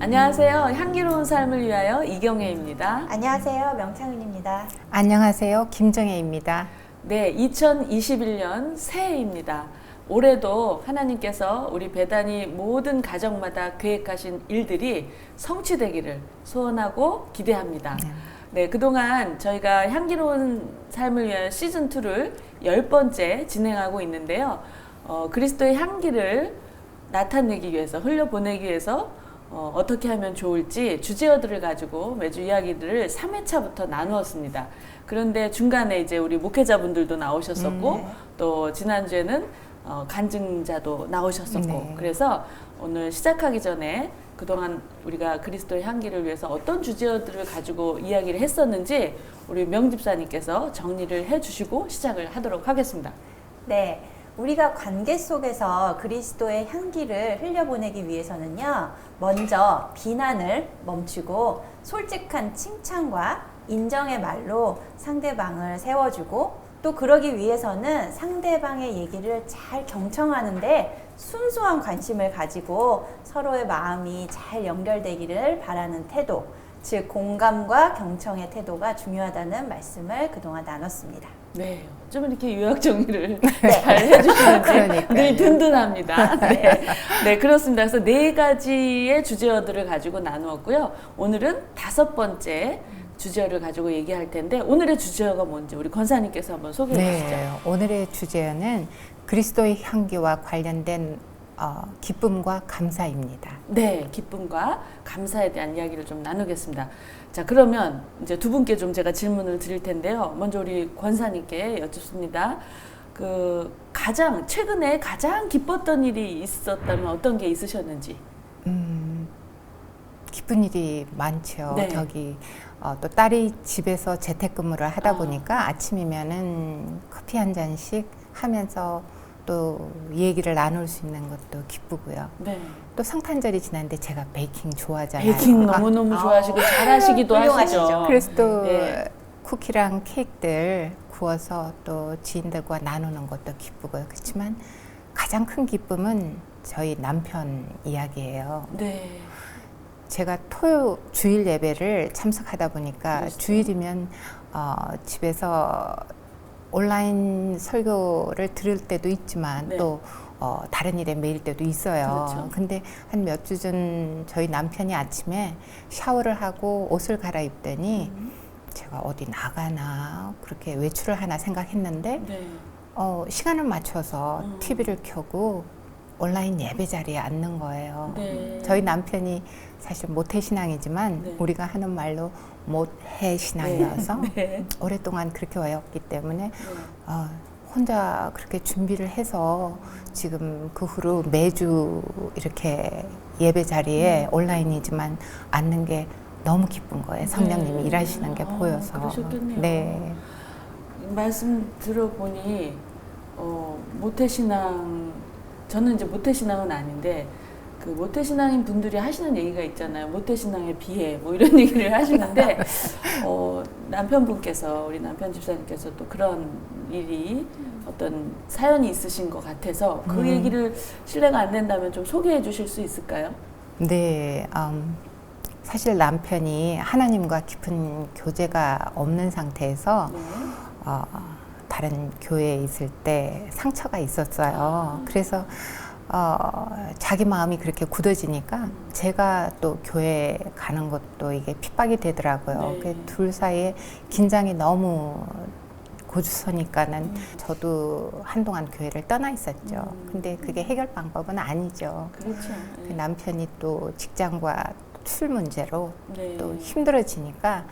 안녕하세요. 향기로운 삶을 위하여 이경애입니다. 안녕하세요. 명창은입니다. 안녕하세요. 김정혜입니다. 네, 2021년 새해입니다. 올해도 하나님께서 우리 배단이 모든 가정마다 계획하신 일들이 성취되기를 소원하고 기대합니다. 네, 그동안 저희가 향기로운 삶을 위하여 시즌2를 10번째 진행하고 있는데요. 그리스도의 향기를 나타내기 위해서, 흘려보내기 위해서 어떻게 하면 좋을지 주제어들을 가지고 매주 이야기들을 3회차부터 나누었습니다. 그런데 중간에 이제 우리 목회자분들도 나오셨었고 또 지난주에는 간증자도 나오셨었고 네. 그래서 오늘 시작하기 전에 그동안 우리가 그리스도의 향기를 위해서 어떤 주제어들을 가지고 이야기를 했었는지 우리 명집사님께서 정리를 해주시고 시작을 하도록 하겠습니다. 네, 우리가 관계 속에서 그리스도의 향기를 흘려보내기 위해서는요, 먼저 비난을 멈추고 솔직한 칭찬과 인정의 말로 상대방을 세워주고, 또 그러기 위해서는 상대방의 얘기를 잘 경청하는데 순수한 관심을 가지고 서로의 마음이 잘 연결되기를 바라는 태도, 즉 공감과 경청의 태도가 중요하다는 말씀을 그동안 나눴습니다. 네, 좀 이렇게 요약 정리를 네. 잘 해주시는데 그러니까요. 늘 든든합니다. 네. 네, 그렇습니다. 그래서 4가지의 주제어들을 가지고 나누었고요. 오늘은 5번째 주제어를 가지고 얘기할 텐데 오늘의 주제어가 뭔지 우리 권사님께서 한번 소개해 주시죠. 네, 오늘의 주제는 그리스도의 향기와 관련된 기쁨과 감사입니다. 네, 기쁨과 감사에 대한 이야기를 좀 나누겠습니다. 자, 그러면 이제 두 분께 좀 제가 질문을 드릴 텐데요. 먼저 우리 권사님께 여쭙습니다. 최근에 가장 기뻤던 일이 있었다면 어떤 게 있으셨는지? 기쁜 일이 많죠. 네. 또 딸이 집에서 재택근무를 하다 보니까 아침이면은 커피 한 잔씩 하면서 또 얘기를 나눌 수 있는 것도 기쁘고요. 네. 또 성탄절이 지났는데 제가 베이킹 좋아하잖아요. 베이킹 너무너무 좋아하시고 잘하시기도 훌륭하시죠. 하시죠. 그래서 또 네. 쿠키랑 케이크들 구워서 또 지인들과 나누는 것도 기쁘고요. 그렇지만 가장 큰 기쁨은 저희 남편 이야기예요. 네. 제가 주일 예배를 참석하다 보니까 그렇죠. 주일이면 집에서 온라인 설교를 들을 때도 있지만 네. 또 다른 일에 매일 때도 있어요. 그렇죠. 근데 한 몇 주 전 저희 남편이 아침에 샤워를 하고 옷을 갈아입더니 제가 어디 나가나 그렇게 외출을 하나 생각했는데 네. 시간을 맞춰서 TV를 켜고 온라인 예배 자리에 앉는 거예요. 네. 저희 남편이 사실 모태신앙이지만 네. 우리가 하는 말로 모태신앙이어서 네. 오랫동안 그렇게 왔기 때문에 혼자 그렇게 준비를 해서 지금 그 후로 매주 이렇게 예배 자리에 온라인이지만 앉는 게 너무 기쁜 거예요. 성령님이 네. 일하시는 게 보여서. 그러셨겠네요. 네. 말씀 들어보니 모태신앙, 저는 이제 모태신앙은 아닌데 그 모태신앙인 분들이 하시는 얘기가 있잖아요. 모태신앙에 비해 뭐 이런 얘기를 하시는데 남편분께서, 우리 남편 집사님께서 또 그런 일이 어떤 사연이 있으신 것 같아서 그 얘기를 실례가 안 된다면 좀 소개해 주실 수 있을까요? 네. 사실 남편이 하나님과 깊은 교제가 없는 상태에서 네. 다른 교회에 있을 때 상처가 있었어요. 그래서 자기 마음이 그렇게 굳어지니까 제가 또 교회 가는 것도 이게 핍박이 되더라고요. 네. 그 둘 사이에 긴장이 너무 고주서니까는 저도 한동안 교회를 떠나 있었죠. 근데 그게 해결 방법은 아니죠. 그렇죠. 그 네. 남편이 또 직장과 술 문제로 네. 또 힘들어지니까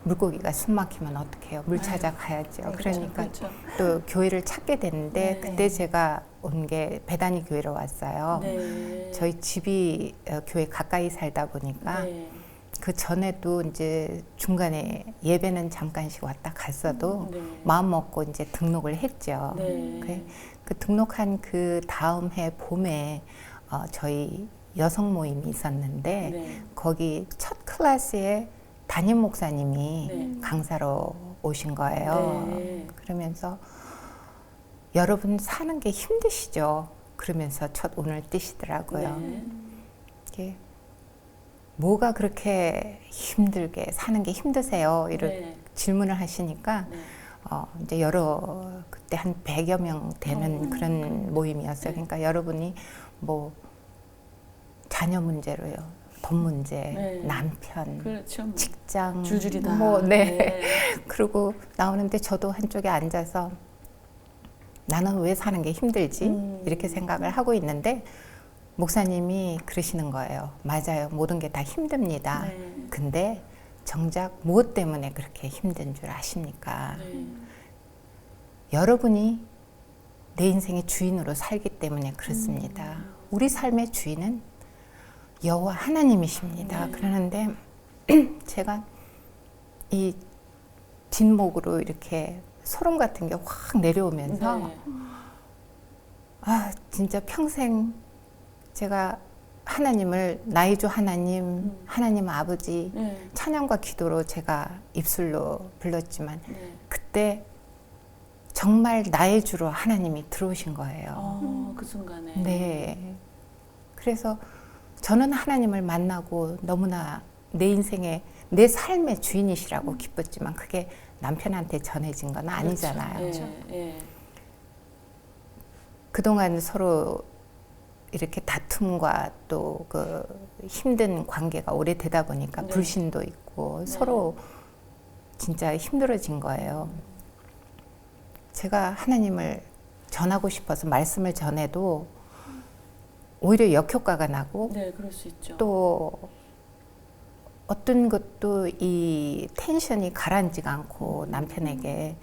물고기가 숨 막히면 어떡해요? 물 찾아가야죠. 네, 그러니까 그렇죠. 또 교회를 찾게 됐는데 네. 그때 제가 온 게 배단위 교회로 왔어요. 네. 저희 집이 교회 가까이 살다 보니까 네. 그 전에도 이제 중간에 예배는 잠깐씩 왔다 갔어도 네. 마음 먹고 이제 등록을 했죠. 네. 그 등록한 그 다음 해 봄에 저희 여성 모임이 있었는데 네. 거기 첫 클래스에 담임 목사님이 네. 강사로 오신 거예요. 네. 그러면서 여러분 사는 게 힘드시죠? 그러면서 첫 운을 띄시더라고요. 네. 이게 뭐가 그렇게 힘들게 사는 게 힘드세요? 이런 네. 질문을 하시니까 네. 이제 그때 한 100여 명 되는 그런 모임이었어요. 네. 그러니까 여러분이 뭐 자녀 문제로요, 돈 문제, 네. 남편, 그렇죠. 뭐. 직장, 줄줄이 다. 뭐, 네. 그리고 나오는데 저도 한쪽에 앉아서 나는 왜 사는 게 힘들지? 이렇게 생각을 하고 있는데 목사님이 그러시는 거예요. 맞아요. 모든 게 다 힘듭니다. 네. 근데 정작 무엇 때문에 그렇게 힘든 줄 아십니까? 네. 여러분이 내 인생의 주인으로 살기 때문에 그렇습니다. 우리 삶의 주인은 여호와 하나님이십니다. 네. 그러는데 제가 이 뒷목으로 이렇게 소름 같은 게 확 내려오면서 네. 아 진짜 평생 제가 하나님을 나의 주 하나님, 하나님 아버지 네. 찬양과 기도로 제가 입술로 불렀지만 네. 그때 정말 나의 주로 하나님이 들어오신 거예요. 그 순간에. 네. 그래서 저는 하나님을 만나고 너무나 내 인생의 내 삶의 주인이시라고 기뻤지만 그게 남편한테 전해진 건 아니잖아요. 그렇죠. 예. 그동안 서로 이렇게 다툼과 또 그 힘든 관계가 오래되다 보니까 네. 불신도 있고 네. 서로 진짜 힘들어진 거예요. 제가 하나님을 전하고 싶어서 말씀을 전해도 오히려 역효과가 나고 네, 그럴 수 있죠. 또 어떤 것도 이 텐션이 가라앉지가 않고 남편에게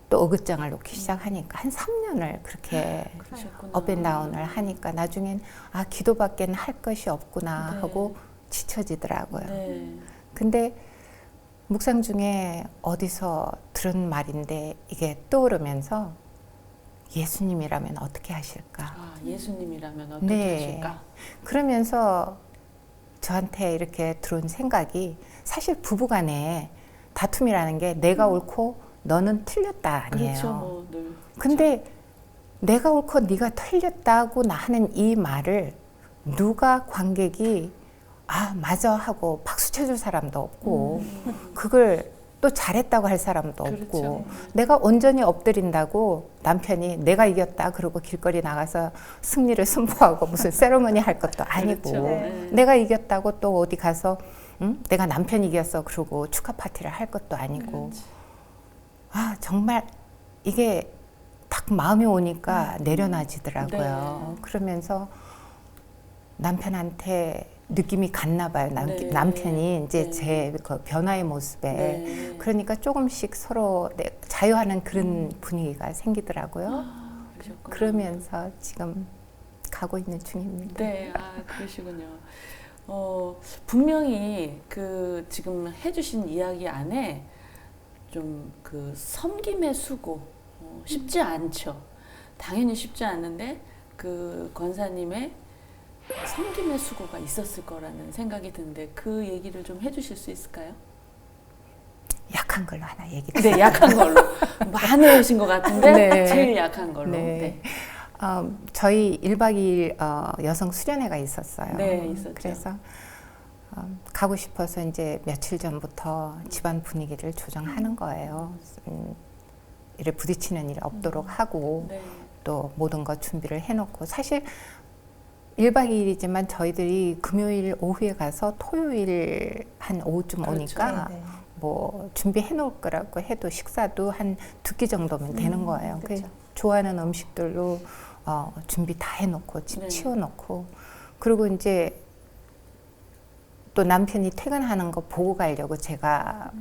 또 어긋장을 놓기 시작하니까 한 3년을 그렇게 그러셨구나. 업앤다운을 하니까 나중엔 아 기도밖에는 할 것이 없구나 네. 하고 지쳐지더라고요. 네. 근데 묵상 중에 어디서 들은 말인데 이게 떠오르면서 예수님이라면 어떻게 하실까? 아, 예수님이라면 어떻게 네. 하실까? 그러면서 저한테 이렇게 들어온 생각이 사실 부부간에 다툼이라는 게 내가 옳고 너는 틀렸다 아니에요. 그렇죠. 뭐 늘. 근데 내가 옳고 네가 틀렸다고 하는 이 말을 누가 관객이 아 맞아 하고 박수 쳐줄 사람도 없고 그걸 또 잘했다고 할 사람도 그렇죠. 없고 내가 온전히 엎드린다고 남편이 내가 이겼다 그러고 길거리 나가서 승리를 선포하고 무슨 세레머니 할 것도 아니고 그렇죠. 네. 내가 이겼다고 또 어디 가서 내가 남편 이겼어 그러고 축하 파티를 할 것도 아니고 그렇지. 아 정말 이게 딱 마음이 오니까 내려놔지더라고요. 네. 그러면서 남편한테 느낌이 갔나 봐요. 네. 남편이 이제 네. 제 그 변화의 모습에 네. 그러니까 조금씩 서로 자유하는 그런 분위기가 생기더라고요. 그러셨구나. 그러면서 지금 가고 있는 중입니다. 네, 그러시군요. 분명히 그 지금 해주신 이야기 안에 좀 그 섬김의 수고 쉽지 않죠. 당연히 쉽지 않은데 그 권사님의 섬김의 수고가 있었을 거라는 생각이 드는데 그 얘기를 좀 해주실 수 있을까요? 약한 걸로 하나 얘기. 네, 약한 걸로. 많으신 것 같은데 네. 제일 약한 걸로. 네. 저희 1박 2일 여성 수련회가 있었어요. 네, 있었죠. 그래서 가고 싶어서 이제 며칠 전부터 집안 분위기를 조정하는 거예요. 이를 부딪히는 일이 없도록 하고 네. 또 모든 것 준비를 해놓고 사실 1박 2일이지만 저희들이 금요일 오후에 가서 토요일 한 오후쯤 그렇죠. 오니까 네. 뭐 준비해 놓을 거라고 해도 식사도 한 2끼 정도면 되는 거예요. 그렇죠. 좋아하는 음식들로 준비 다 해놓고 집 네. 치워놓고 그리고 이제 또 남편이 퇴근하는 거 보고 가려고 제가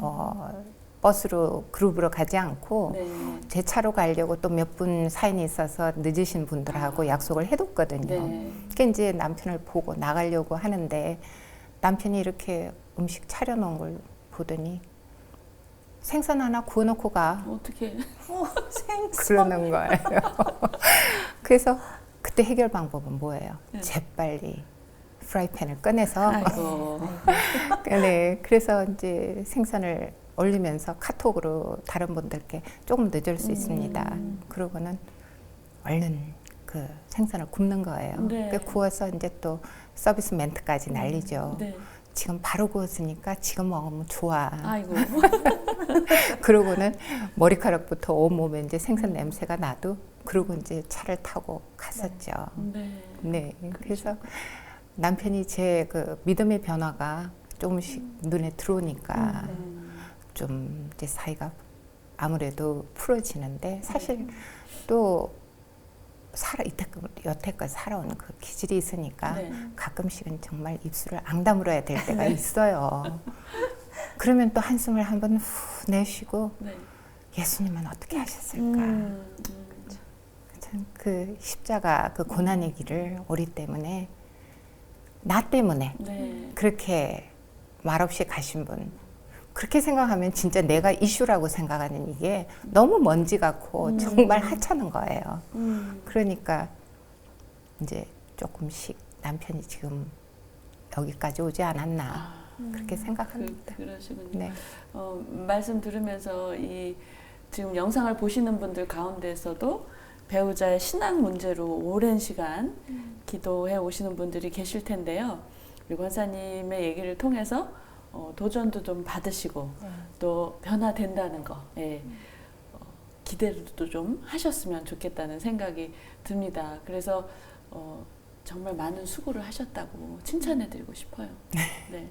버스로 그룹으로 가지 않고 네. 제 차로 가려고 또 몇 분 사인이 있어서 늦으신 분들하고 약속을 해뒀거든요. 네. 그러니까 이제 남편을 보고 나가려고 하는데 남편이 이렇게 음식 차려놓은 걸 보더니 생선 하나 구워놓고 가. 어떻게? 생선. 그러는 거예요. 그래서 그때 해결 방법은 뭐예요? 네. 재빨리 프라이팬을 꺼내서 아이고. 네, 그래서 이제 생선을 올리면서 카톡으로 다른 분들께 조금 늦을 수 있습니다. 그러고는 얼른 그 생선을 굽는 거예요. 네. 그 구워서 이제 또 서비스 멘트까지 날리죠. 네. 지금 바로 구웠으니까 지금 먹으면 좋아. 아이고. 그러고는 머리카락부터 온몸에 이제 생선 냄새가 나도 그러고 이제 차를 타고 갔었죠. 네. 네. 그래서 남편이 제 그 믿음의 변화가 조금씩 눈에 들어오니까 좀 이제 사이가 아무래도 풀어지는데 사실 또 여태까지 살아온 그 기질이 있으니까 네. 가끔씩은 정말 입술을 앙다물어야 될 때가 있어요. 그러면 또 한숨을 한번 후 내쉬고 네. 예수님은 어떻게 하셨을까? 참 그 십자가 그 고난의 길을 우리 때문에 나 때문에 네. 그렇게 말없이 가신 분 그렇게 생각하면 진짜 내가 이슈라고 생각하는 이게 너무 먼지 같고 정말 하찮은 거예요. 그러니까 이제 조금씩 남편이 지금 여기까지 오지 않았나 그렇게 생각합니다. 그러시군요. 네. 말씀 들으면서 이 지금 영상을 보시는 분들 가운데서도 배우자의 신앙 문제로 오랜 시간 기도해 오시는 분들이 계실 텐데요. 우리 권사님의 얘기를 통해서 도전도 좀 받으시고 또 변화된다는 거 기대도 좀 하셨으면 좋겠다는 생각이 듭니다. 그래서 정말 많은 수고를 하셨다고 칭찬해드리고 싶어요. 네.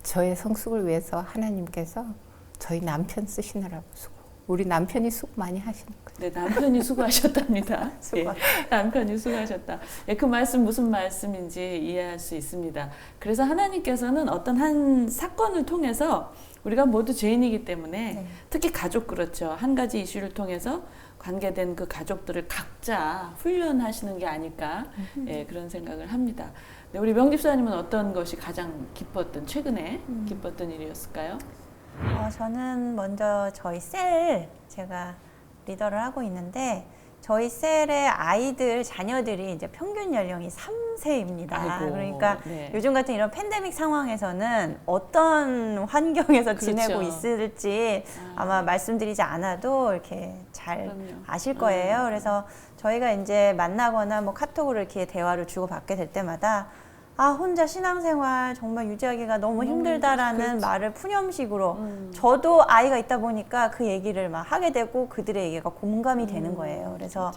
저의 성숙을 위해서 하나님께서 저희 남편 쓰시느라고 우리 남편이 수고 많이 하시는 거예요. 네, 남편이 수고하셨답니다. 예, 남편이 수고하셨다. 예, 그 말씀 무슨 말씀인지 이해할 수 있습니다. 그래서 하나님께서는 어떤 한 사건을 통해서 우리가 모두 죄인이기 때문에 특히 가족 그렇죠. 한 가지 이슈를 통해서 관계된 그 가족들을 각자 훈련하시는 게 아닐까 예, 그런 생각을 합니다. 네, 우리 명집사님은 어떤 것이 가장 기뻤던 최근에 기뻤던 일이었을까요? 저는 먼저 저희 셀 제가 리더를 하고 있는데 저희 셀의 아이들 자녀들이 이제 평균 연령이 3세입니다. 아이고, 그러니까 네. 요즘 같은 이런 팬데믹 상황에서는 어떤 환경에서 그렇죠. 지내고 있을지 아마 말씀드리지 않아도 이렇게 잘 그럼요. 아실 거예요. 그래서 저희가 이제 만나거나 뭐 카톡으로 이렇게 대화를 주고받게 될 때마다 혼자 신앙생활 정말 유지하기가 너무 힘들다라는 그렇지. 말을 푸념식으로 저도 아이가 있다 보니까 그 얘기를 막 하게 되고 그들의 얘기가 공감이 되는 거예요. 그래서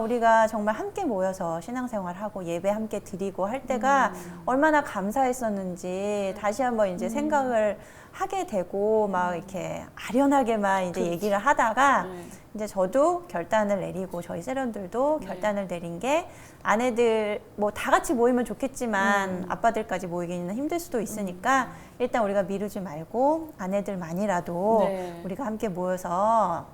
우리가 정말 함께 모여서 신앙생활하고 예배 함께 드리고 할 때가 얼마나 감사했었는지 다시 한번 이제 생각을 하게 되고 막 이렇게 아련하게만 이제 그렇지. 얘기를 하다가 네. 이제 저도 결단을 내리고 저희 세련들도 결단을 내린 게 아내들 뭐 다 같이 모이면 좋겠지만 아빠들까지 모이기는 힘들 수도 있으니까 일단 우리가 미루지 말고 아내들만이라도 네. 우리가 함께 모여서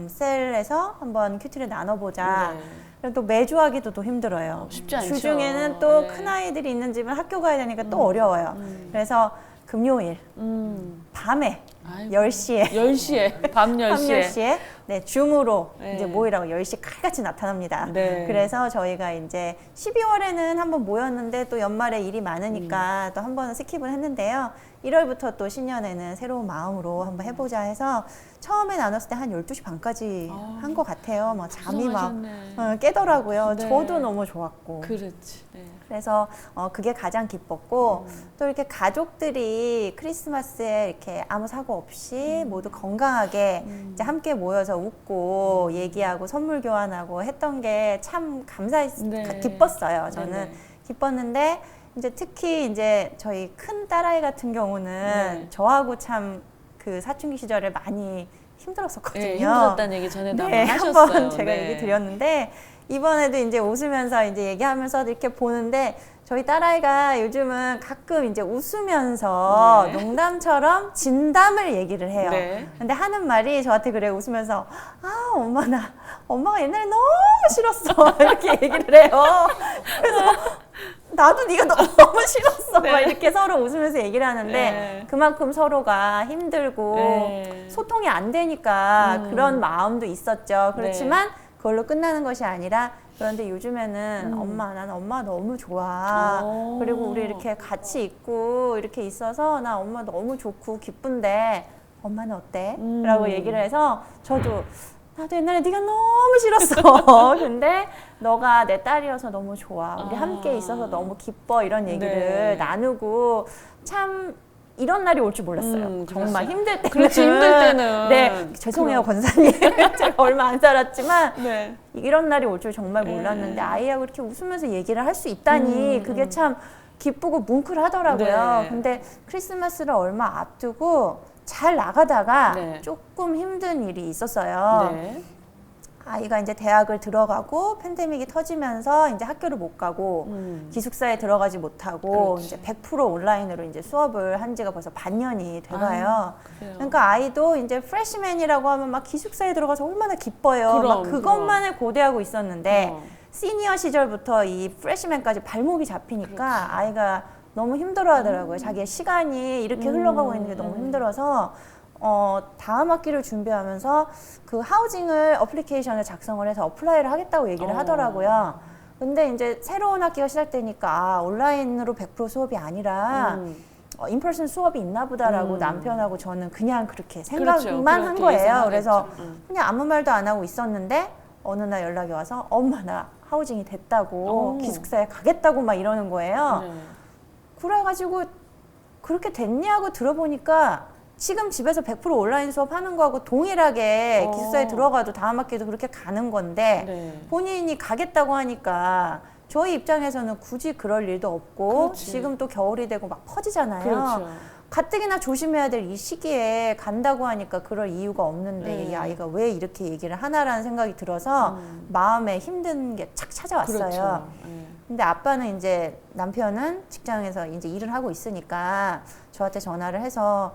셀에서 한번 큐티를 나눠보자. 네. 그리고 또 매주 하기도 또 힘들어요. 쉽지 않죠. 주중에는 또 네. 큰아이들이 있는 집은 학교 가야 되니까 또 어려워요. 그래서 금요일 밤에 아이고. 10시에 10시에 밤 10시에 10시에 네, 줌으로 네. 이제 모이라고 10시 칼같이 나타납니다. 네. 그래서 저희가 이제 12월에는 한번 모였는데 또 연말에 일이 많으니까 또 한 번은 스킵을 했는데요. 1월부터 또 신년에는 새로운 마음으로 한번 해보자 해서 처음에 나눴을 때 한 12시 반까지 한 것 같아요. 뭐 잠이 막 고생하셨네. 깨더라고요. 네. 저도 너무 좋았고. 그렇지. 네. 그래서 그게 가장 기뻤고 또 이렇게 가족들이 크리스마스에 이렇게 아무 사고 없이 모두 건강하게 이제 함께 모여서 웃고 얘기하고 선물 교환하고 했던 게 참 네. 기뻤어요. 저는 네, 네. 기뻤는데 이제 특히 이제 저희 큰 딸아이 같은 경우는 네. 저하고 참 그 사춘기 시절에 많이 힘들었었거든요. 네, 힘들었다는 얘기 전에도 네, 한번 하셨어요. 한번 제가 네. 얘기 드렸는데 이번에도 이제 웃으면서 이제 얘기하면서 이렇게 보는데 저희 딸아이가 요즘은 가끔 이제 웃으면서 네. 농담처럼 진담을 얘기를 해요. 네. 근데 하는 말이 저한테 그래 웃으면서 엄마가 옛날에 너무 싫었어 이렇게 얘기를 해요. 그래서 나도 네가 너무 싫었어 네. 막 이렇게 서로 웃으면서 얘기를 하는데 네. 그만큼 서로가 힘들고 네. 소통이 안 되니까 그런 마음도 있었죠. 그렇지만 그걸로 끝나는 것이 아니라 그런데 요즘에는 난 엄마 너무 좋아. 오. 그리고 우리 이렇게 같이 있고 이렇게 있어서 나 엄마 너무 좋고 기쁜데 엄마는 어때? 라고 얘기를 해서 저도 나도 옛날에 네가 너무 싫었어. 근데 너가 내 딸이어서 너무 좋아. 우리 함께 있어서 너무 기뻐. 이런 얘기를 네. 나누고 참 이런 날이 올 줄 몰랐어요. 정말 그랬어요. 힘들 때는. 그렇지, 힘들 때는. 네, 죄송해요, 권사님. 제가 얼마 안 살았지만 네. 이런 날이 올 줄 정말 몰랐는데 아이하고 이렇게 웃으면서 얘기를 할 수 있다니 그게 참 기쁘고 뭉클하더라고요. 네. 근데 크리스마스를 얼마 앞두고 잘 나가다가 네. 조금 힘든 일이 있었어요. 네. 아이가 이제 대학을 들어가고 팬데믹이 터지면서 이제 학교를 못 가고 기숙사에 들어가지 못하고 그렇지. 이제 100% 온라인으로 이제 수업을 한 지가 벌써 반년이 돼가요. 그래요. 그러니까 아이도 이제 프레시맨이라고 하면 막 기숙사에 들어가서 얼마나 기뻐요. 그럼, 막 그것만을 고대하고 있었는데 어. 시니어 시절부터 이 프레시맨까지 발목이 잡히니까 아이가 너무 힘들어하더라고요. 자기의 시간이 이렇게 흘러가고 있는 게 너무 힘들어서 다음 학기를 준비하면서 그 하우징을 어플리케이션을 작성을 해서 어플라이를 하겠다고 얘기를 하더라고요. 근데 이제 새로운 학기가 시작되니까 온라인으로 100% 수업이 아니라 인퍼슨 수업이 있나 보다라고 남편하고 저는 그냥 그렇게 생각만 그렇죠. 한 그렇게 거예요. 예상하겠죠. 그래서 그냥 아무 말도 안 하고 있었는데 어느 날 연락이 와서 엄마 나 하우징이 됐다고 기숙사에 가겠다고 막 이러는 거예요. 네. 그래가지고 그렇게 됐냐고 들어보니까 지금 집에서 100% 온라인 수업 하는 거하고 동일하게 기숙사에 들어가도 다음 학기도 그렇게 가는 건데 네. 본인이 가겠다고 하니까 저희 입장에서는 굳이 그럴 일도 없고 그렇지. 지금 또 겨울이 되고 막 퍼지잖아요. 그렇죠. 가뜩이나 조심해야 될 이 시기에 간다고 하니까 그럴 이유가 없는데 이 아이가 왜 이렇게 얘기를 하나라는 생각이 들어서 마음에 힘든 게 착 찾아왔어요. 그렇죠. 네. 근데 아빠는 이제 남편은 직장에서 이제 일을 하고 있으니까 저한테 전화를 해서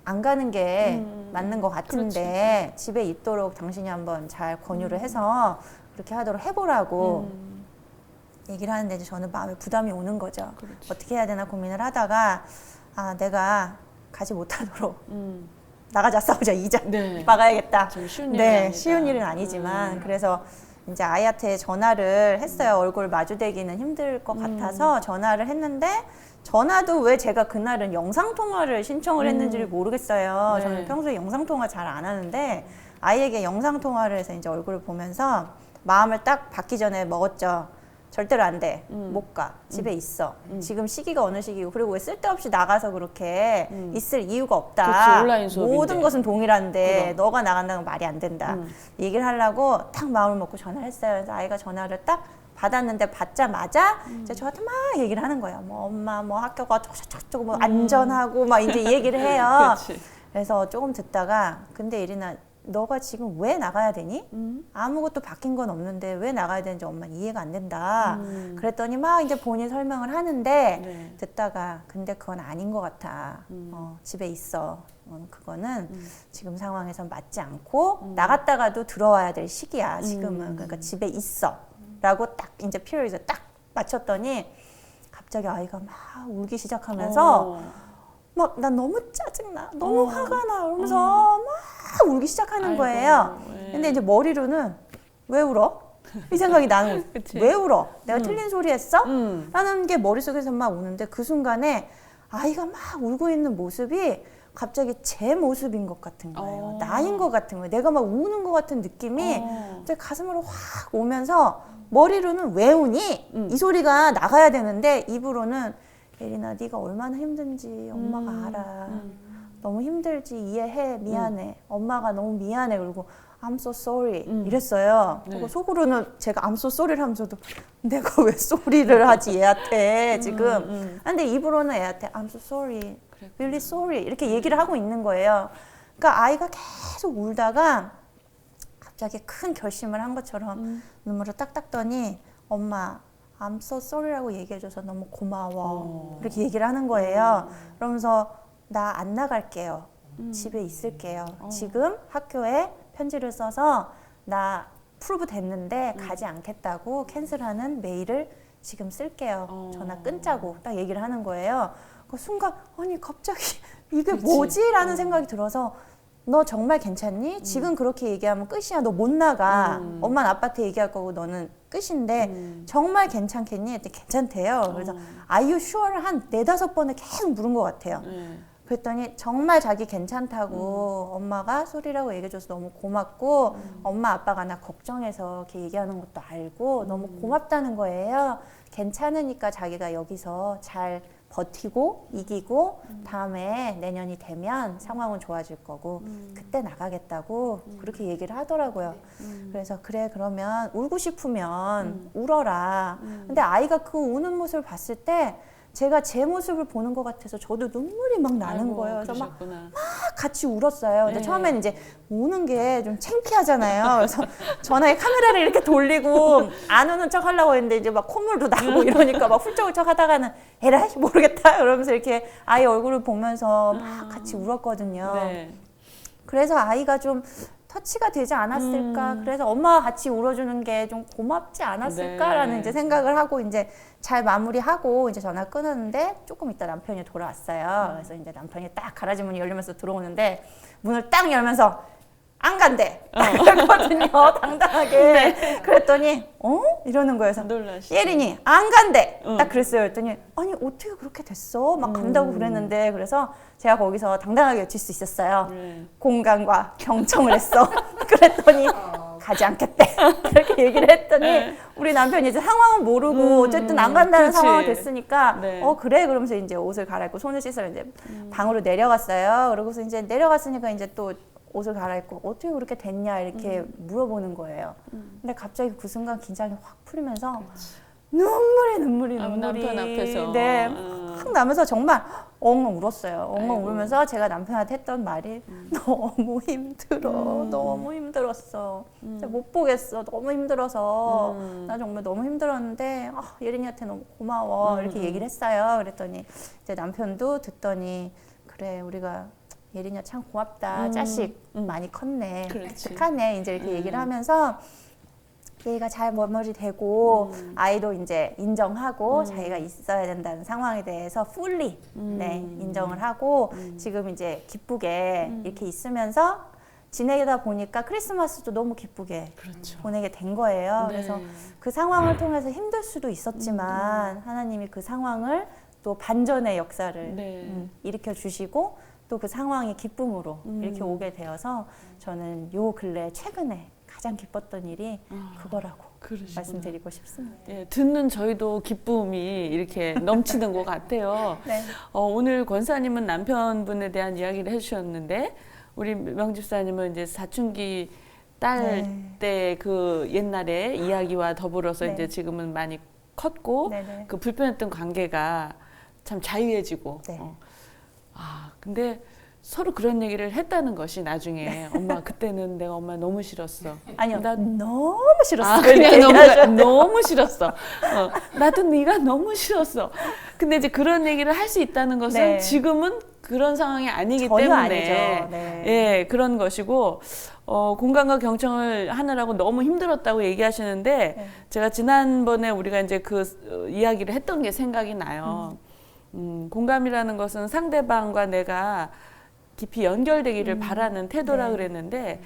안 가는 게 맞는 것 같은데 집에 있도록 당신이 한번 잘 권유를 해서 그렇게 하도록 해보라고 얘기를 하는데 이제 저는 마음에 부담이 오는 거죠. 그렇지. 어떻게 해야 되나 고민을 하다가 내가 가지 못하도록 나가자 싸우자 이자 네. 막아야겠다. 참 쉬운 일이 네, 아니다. 쉬운 일은 아니지만 그래서 이제 아이한테 전화를 했어요. 얼굴 마주대기는 힘들 것 같아서 전화를 했는데 전화도 왜 제가 그날은 영상통화를 신청을 했는지를 모르겠어요. 네. 저는 평소에 영상통화 잘 안 하는데 아이에게 영상통화를 해서 이제 얼굴을 보면서 마음을 딱 받기 전에 먹었죠. 절대로 안 돼. 못 가. 집에 있어. 지금 시기가 어느 시기고 그리고 왜 쓸데없이 나가서 그렇게 있을 이유가 없다. 그렇지, 온라인 수업인데. 모든 것은 동일한데 그럼. 너가 나간다는 건 말이 안 된다. 얘기를 하려고 딱 마음을 먹고 전화를 했어요. 그래서 아이가 전화를 딱 받았는데 받자마자 이제 저한테 막 얘기를 하는 거예요. 뭐 엄마 뭐 학교가 저저저저 뭐 안전하고 막 이제 이 얘기를 해요. 그렇지. 그래서 조금 듣다가 근데 예린아 너가 지금 왜 나가야 되니? 아무것도 바뀐 건 없는데 왜 나가야 되는지 엄마는 이해가 안 된다. 그랬더니 막 이제 본인 설명을 하는데 네. 듣다가 근데 그건 아닌 것 같아. 집에 있어. 그거는 지금 상황에선 맞지 않고 나갔다가도 들어와야 될 시기야. 지금은 그러니까 집에 있어. 라고 딱 이제 피어에서 딱 맞췄더니 갑자기 아이가 막 울기 시작하면서 막 난 너무 짜증나 너무 화가 나 그러면서 막 울기 시작하는 아이고, 거예요. 예. 근데 이제 머리로는 왜 울어? 이 생각이 나는 거예요. 그치. 왜 울어? 내가 틀린 소리 했어? 음. 라는 게 머릿속에서 막 우는데 그 순간에 아이가 막 울고 있는 모습이 갑자기 제 모습인 것 같은 거예요. 나인 것 같은 거예요. 내가 막 우는 것 같은 느낌이 제 가슴으로 확 오면서 머리로는 왜 우니? 이 소리가 나가야 되는데 입으로는 예린아 네가 얼마나 힘든지 엄마가 알아. 너무 힘들지 이해해 미안해. 엄마가 너무 미안해. 그리고 I'm so sorry 이랬어요. 네. 그리고 속으로는 제가 I'm so sorry를 하면서도 내가 왜 소리를 하지 얘한테 지금. 근데 입으로는 애한테 I'm so sorry, really sorry 이렇게 얘기를 하고 있는 거예요. 그러니까 아이가 계속 울다가 갑자기 큰 결심을 한 것처럼 눈물을 딱 닦더니 엄마 I'm so sorry라고 얘기해줘서 너무 고마워 이렇게 얘기를 하는 거예요. 그러면서 나 안 나갈게요. 집에 있을게요. 지금 학교에 편지를 써서 나 프루브 됐는데 가지 않겠다고 캔슬하는 메일을 지금 쓸게요. 전화 끊자고 딱 얘기를 하는 거예요. 그 순간 아니 갑자기 이게 그치. 뭐지? 라는 생각이 들어서 너 정말 괜찮니? 지금 그렇게 얘기하면 끝이야. 너 못 나가. 엄마는 아빠한테 얘기할 거고 너는 끝인데 정말 괜찮겠니? 했더니 괜찮대요. 그래서 Are you sure를 한 4-5번을 계속 물은 것 같아요. 네. 그랬더니 정말 자기 괜찮다고 엄마가 소리라고 얘기해줘서 너무 고맙고 엄마 아빠가 나 걱정해서 이렇게 얘기하는 것도 알고 너무 고맙다는 거예요. 괜찮으니까 자기가 여기서 잘 버티고 이기고 다음에 내년이 되면 상황은 좋아질 거고 그때 나가겠다고 그렇게 얘기를 하더라고요. 그래서 그래 그러면 울고 싶으면 울어라. 근데 아이가 그 우는 모습을 봤을 때 제가 제 모습을 보는 것 같아서 저도 눈물이 막 나는 아이고, 거예요. 그래서 막 그러셨구나. 같이 울었어요. 근데 네. 처음에는 이제 우는 게 좀 창피하잖아요. 그래서 전화에 카메라를 이렇게 돌리고 안 우는 척 하려고 했는데 이제 막 콧물도 나고 이러니까 막 훌쩍훌쩍 하다가는 에라이 모르겠다 이러면서 이렇게 아이 얼굴을 보면서 막 같이 울었거든요. 네. 그래서 아이가 좀 터치가 되지 않았을까. 그래서 엄마가 같이 울어주는 게 좀 고맙지 않았을까라는 네. 이제 생각을 하고 이제 잘 마무리하고 이제 전화 끊었는데 조금 있다 남편이 돌아왔어요. 그래서 이제 남편이 딱 가라지 문이 열리면서 들어오는데 문을 딱 열면서 안 간대. 그랬거든요. 당당하게. 그랬더니 이러는 거예요. 그래서 놀라시죠. 예린이 안 간대. 딱 그랬어요. 그랬더니 아니 어떻게 그렇게 됐어? 막 간다고 그랬는데 그래서 제가 거기서 당당하게 외칠 수 있었어요. 네. 공감과 경청을 했어. 그랬더니 가지 않겠대. 그렇게 얘기를 했더니 우리 남편이 이제 상황은 모르고 어쨌든 안 간다는 그치. 상황이 됐으니까 네. 그래 그러면서 이제 옷을 갈아입고 손을 씻으러 이제 방으로 내려갔어요. 그러고서 이제 내려갔으니까 이제 또 옷을 갈아입고 어떻게 그렇게 됐냐 이렇게 물어보는 거예요. 근데 갑자기 그 순간 긴장이 확 풀리면서 눈물이 남편 앞에서. 네, 확 나면서 정말 엉엉 울었어요. 엉엉 울면서 제가 남편한테 했던 말이 너무 힘들어. 너무 힘들었어. 진짜 못 보겠어. 너무 힘들어서 나 정말 너무 힘들었는데 예린이한테 너무 고마워. 이렇게 얘기를 했어요. 그랬더니 이제 남편도 듣더니 그래 우리가 예린이가 참 고맙다. 자식 많이 컸네. 그렇지. 착하네. 이제 이렇게 얘기를 하면서 얘가 잘 마무리되고 아이도 이제 인정하고 자기가 있어야 된다는 상황에 대해서 fully 인정을 하고 지금 이제 기쁘게 이렇게 있으면서 지내다 보니까 크리스마스도 너무 기쁘게 그렇죠. 보내게 된 거예요. 네. 그래서 그 상황을 통해서 힘들 수도 있었지만 하나님이 그 상황을 또 반전의 역사를 네. 일으켜 주시고 또 그 상황이 기쁨으로 이렇게 오게 되어서 저는 요 근래 최근에 가장 기뻤던 일이 그거라고 그러시구나. 말씀드리고 싶습니다. 예, 듣는 저희도 기쁨이 이렇게 넘치는 것 같아요. 네. 오늘 권사님은 남편분에 대한 이야기를 해주셨는데 우리 명집사님은 이제 사춘기 딸 네. 때 그 옛날의 이야기와 더불어서 네. 이제 지금은 많이 컸고 네네. 그 불편했던 관계가 참 자유해지고 네. 근데 서로 그런 얘기를 했다는 것이 나중에 엄마 그때는 내가 엄마 너무 싫었어. 아니요, 나 너무 싫었어요. 그냥 이렇게 얘기하셔야 너무 싫었어. 나도 네가 너무 싫었어. 근데 이제 그런 얘기를 할 수 있다는 것은 네. 지금은 그런 상황이 아니기 전혀 때문에 아니죠. 네. 예, 그런 것이고 공감과 경청을 하느라고 너무 힘들었다고 얘기하시는데 네. 제가 지난번에 우리가 이제 그 이야기를 했던 게 생각이 나요. 공감이라는 것은 상대방과 내가 깊이 연결되기를 바라는 태도라 네. 그랬는데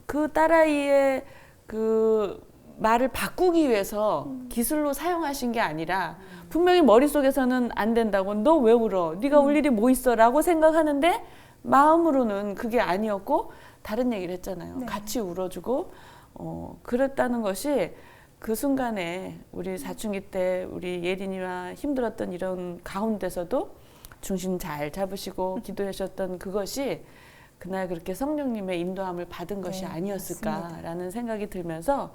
그 딸아이의 그 말을 바꾸기 위해서 기술로 사용하신 게 아니라 분명히 머릿속에서는 안 된다고 너 왜 울어? 네가 울 일이 뭐 있어? 라고 생각하는데 마음으로는 그게 아니었고 다른 얘기를 했잖아요. 네. 같이 울어주고 그랬다는 것이 그 순간에 우리 사춘기 때 우리 예린이와 힘들었던 이런 가운데서도 중심 잘 잡으시고 기도하셨던 그것이 그날 그렇게 성령님의 인도함을 받은 것이 네, 아니었을까라는 생각이 들면서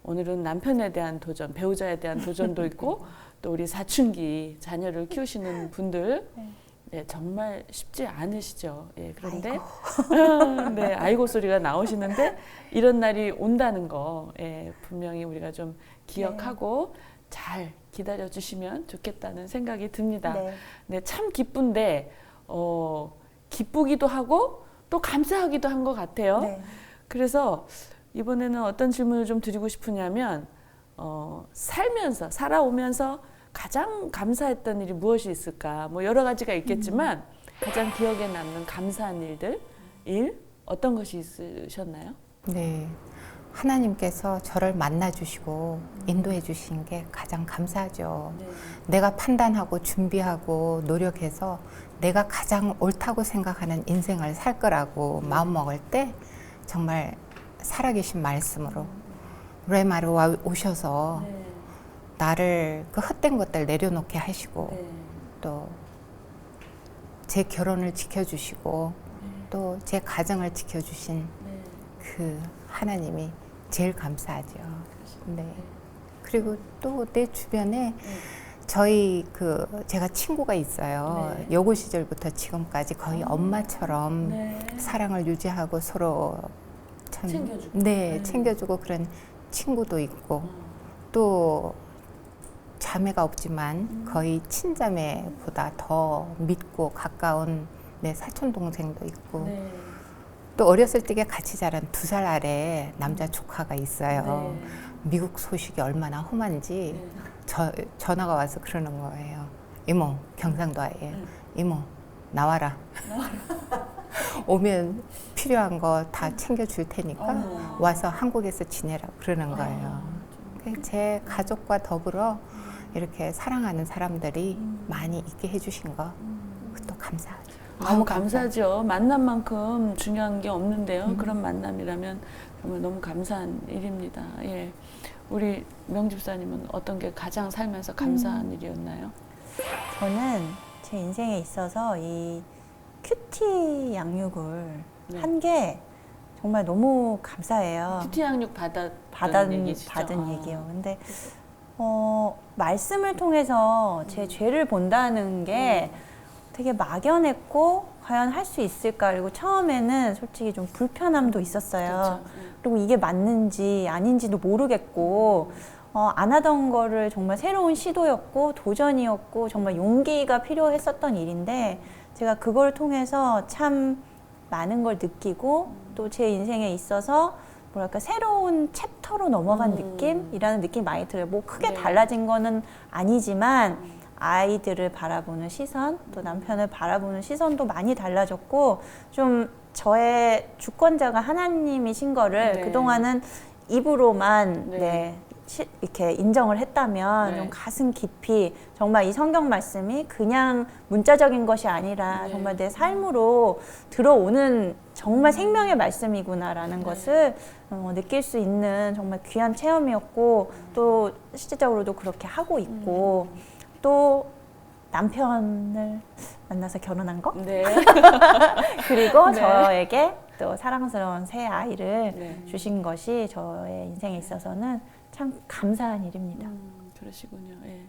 오늘은 남편에 대한 도전, 배우자에 대한 도전도 있고 또 우리 사춘기 자녀를 키우시는 분들 네, 정말 쉽지 않으시죠. 예, 그런데 네, 아이고 소리가 나오시는데 이런 날이 온다는 거 분명히 우리가 좀 기억하고 잘 기다려 주시면 좋겠다는 생각이 듭니다. 네. 네, 참 기쁜데 기쁘기도 하고 또 감사하기도 한 것 같아요. 네. 그래서 이번에는 어떤 질문을 좀 드리고 싶으냐면 살아오면서 가장 감사했던 일이 무엇이 있을까? 뭐 여러 가지가 있겠지만 가장 기억에 남는 감사한 일 어떤 것이 있으셨나요? 네. 하나님께서 저를 만나 주시고 인도해 주신 게 가장 감사하죠. 네. 내가 판단하고 준비하고 노력해서 내가 가장 옳다고 생각하는 인생을 살 거라고 마음먹을 때 정말 살아계신 말씀으로 레마로 오셔서 네. 나를 그 헛된 것들 내려놓게 하시고 네. 또 제 결혼을 지켜주시고 네. 또 제 가정을 지켜주신 네. 그 하나님이 제일 감사하죠. 그러시군요. 네. 그리고 또 내 주변에 네. 저희 제가 친구가 있어요. 네. 여고 시절부터 지금까지 거의 엄마처럼 네. 사랑을 유지하고 서로 참 챙겨주고. 네, 네. 챙겨주고 그런 친구도 있고 어. 또 자매가 없지만 거의 친자매보다 더 믿고 가까운 내 사촌 동생도 있고 네. 또 어렸을 적에 같이 자란 2살 아래 남자 조카가 있어요. 네. 미국 소식이 얼마나 험한지 네. 전화가 와서 그러는 거예요. 이모, 경상도아이에요. 네. 이모, 나와라. 오면 필요한 거 다 챙겨줄 테니까 어머. 와서 한국에서 지내라 그러는 거예요. 제 가족과 더불어 이렇게 사랑하는 사람들이 많이 있게 해주신 거 그것도 감사하죠. 너무 감사하죠. 만남만큼 중요한 게 없는데요. 그런 만남이라면 정말 너무 감사한 일입니다. 예. 우리 명집사님은 어떤 게 가장 살면서 감사한 일이었나요? 저는 제 인생에 있어서 이 큐티 양육을 네. 한 게 정말 너무 감사해요. 큐티 양육 받은 얘기시죠? 얘기요. 근데 말씀을 통해서 제 죄를 본다는 게 되게 막연했고 과연 할 수 있을까? 그리고 처음에는 솔직히 좀 불편함도 있었어요. 그렇죠. 그리고 이게 맞는지 아닌지도 모르겠고 안 하던 거를 정말 새로운 시도였고 도전이었고 정말 용기가 필요했었던 일인데 제가 그걸 통해서 참 많은 걸 느끼고 또 제 인생에 있어서 뭐랄까 새로운 챕터로 넘어간 느낌이라는 느낌이 많이 들어요. 뭐 크게 네. 달라진 거는 아니지만 아이들을 바라보는 시선, 또 남편을 바라보는 시선도 많이 달라졌고 좀 저의 주권자가 하나님이신 거를 네. 그동안은 입으로만 네. 이렇게 인정을 했다면 네. 좀 가슴 깊이 정말 이 성경 말씀이 그냥 문자적인 것이 아니라 네. 정말 내 삶으로 들어오는 정말 생명의 말씀이구나라는 것을 느낄 수 있는 정말 귀한 체험이었고 또 실질적으로도 그렇게 하고 있고 또 남편을 만나서 결혼한 거 네. 그리고 네. 저에게 또 사랑스러운 새 아이를 네. 주신 것이 저의 인생에 있어서는 참 감사한 일입니다. 그러시군요. 예.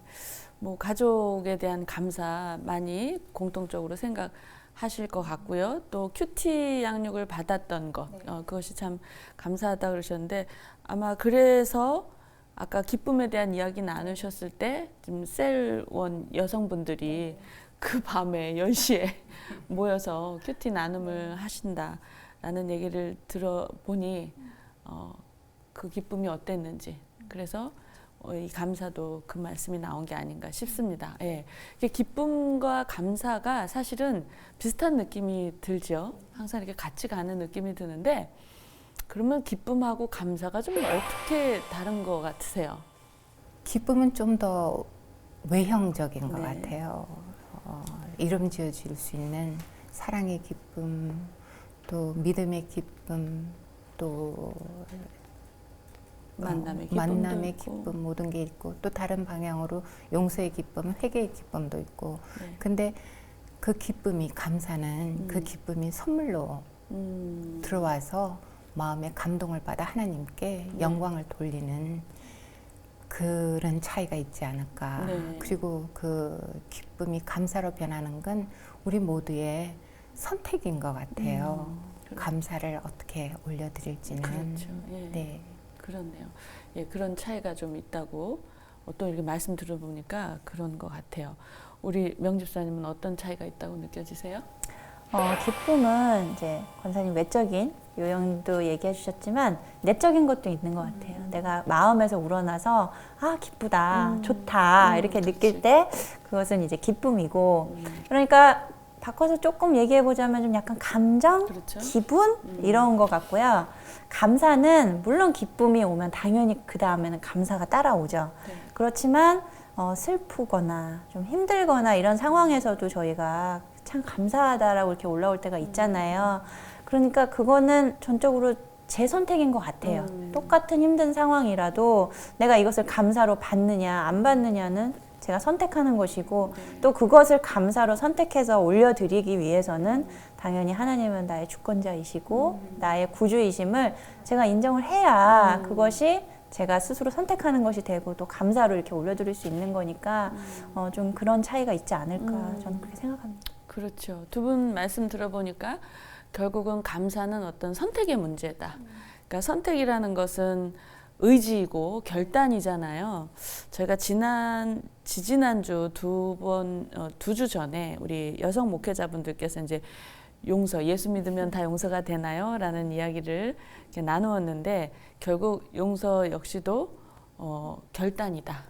뭐 가족에 대한 감사 많이 공통적으로 생각하실 것 같고요. 또 큐티 양육을 받았던 것 그것이 참 감사하다 그러셨는데 아마 그래서 아까 기쁨에 대한 이야기 나누셨을 때 지금 셀원 여성분들이 그 밤에 10시에 모여서 큐티 나눔을 하신다라는 얘기를 들어보니 그 기쁨이 어땠는지 그래서 이 감사도 그 말씀이 나온 게 아닌가 싶습니다. 예. 이게 기쁨과 감사가 사실은 비슷한 느낌이 들죠. 항상 이렇게 같이 가는 느낌이 드는데 그러면 기쁨하고 감사가 좀 어떻게 다른 것 같으세요? 기쁨은 좀 더 외형적인 것 네. 같아요. 이름 지어줄 수 있는 사랑의 기쁨, 또 믿음의 기쁨, 또 만남의 기쁨 모든 게 있고 또 다른 방향으로 용서의 기쁨, 회개의 기쁨도 있고 네. 근데 그 기쁨이 감사는 그 기쁨이 선물로 들어와서 마음에 감동을 받아 하나님께 영광을 돌리는 그런 차이가 있지 않을까. 네. 그리고 그 기쁨이 감사로 변하는 건 우리 모두의 선택인 것 같아요. 감사를 어떻게 올려드릴지는. 그렇죠. 예. 네. 그렇네요. 예, 그런 차이가 좀 있다고 또 이렇게 말씀 들어보니까 그런 것 같아요. 우리 명집사님은 어떤 차이가 있다고 느껴지세요? 기쁨은 이제 권사님 외적인 요령도 얘기해 주셨지만 내적인 것도 있는 것 같아요. 내가 마음에서 우러나서 기쁘다, 좋다 이렇게 느낄 그치. 때 그것은 이제 기쁨이고 그러니까 바꿔서 조금 얘기해 보자면 좀 약간 감정, 그렇죠. 기분 이런 것 같고요. 감사는 물론 기쁨이 오면 당연히 그 다음에는 감사가 따라오죠. 네. 그렇지만 슬프거나 좀 힘들거나 이런 상황에서도 저희가 참 감사하다라고 이렇게 올라올 때가 있잖아요. 그러니까 그거는 전적으로 제 선택인 것 같아요. 똑같은 힘든 상황이라도 내가 이것을 감사로 받느냐 안 받느냐는 제가 선택하는 것이고 또 그것을 감사로 선택해서 올려드리기 위해서는 당연히 하나님은 나의 주권자이시고 나의 구주이심을 제가 인정을 해야 그것이 제가 스스로 선택하는 것이 되고 또 감사로 이렇게 올려드릴 수 있는 거니까 좀 그런 차이가 있지 않을까 저는 그렇게 생각합니다. 그렇죠. 두 분 말씀 들어보니까 결국은 감사는 어떤 선택의 문제다. 그러니까 선택이라는 것은 의지이고 결단이잖아요. 저희가 지지난주 두 주 전에 우리 여성 목회자분들께서 이제 용서, 예수 믿으면 다 용서가 되나요? 라는 이야기를 이렇게 나누었는데 결국 용서 역시도 결단이다,